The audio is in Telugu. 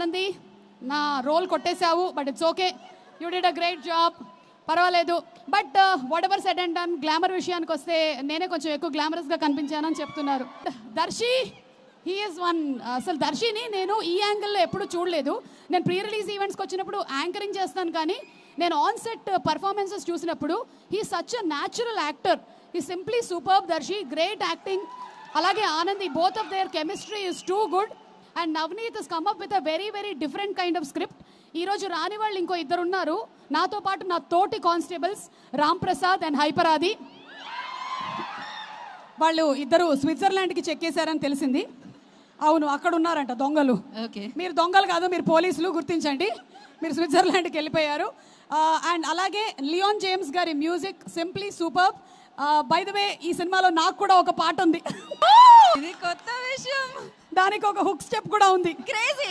ఆనంది నా రోల్ కొట్టేశావు, but it's okay, you did a great job, పర్వాలేదు. But whatever said and done, glamour విషయానికి వస్తే నేనే కొంచెం ఎక్కువ గ్లామరస్గా కనిపించానని చెప్తున్నారు. Darshi he is one. అసలు దర్శిని నేను ఈ యాంగిల్లో ఎప్పుడు చూడలేదు. నేను ప్రీ రిలీజ్ ఈవెంట్స్కి వచ్చినప్పుడు యాంకరింగ్ చేస్తాను, కానీ నేను ఆన్ సెట్ పర్ఫార్మెన్సెస్ చూసినప్పుడు he such a natural actor. He simply superb. Darshi great acting. అలాగే Anandi, both of their chemistry is too good. And Navneet has come up with a very very different kind of script. ఈరోజు రాని వాళ్ళు ఇంకో ఇద్దరు ఉన్నారు నాతో పాటు, నా తోటి కానిస్టేబుల్స్ రామ్ ప్రసాద్ అండ్ హైపరాది. వాళ్ళు ఇద్దరు స్విట్జర్లాండ్కి చెక్కేశారని తెలిసింది. అవును, అక్కడ ఉన్నారంట దొంగలు. ఓకే, మీరు దొంగలు కాదు, మీరు పోలీసులు, గుర్తించండి. మీరు స్విట్జర్లాండ్కి వెళ్ళిపోయారు. అండ్ అలాగే లియోన్ జేమ్స్ గారి music simply super. By the way, ఈ సినిమాలో నాకు కూడా ఒక పాట ఉంది. ఇది కొత్త విషయం. దానికి ఒక హుక్ స్టెప్ కూడా ఉంది. క్రేజీ.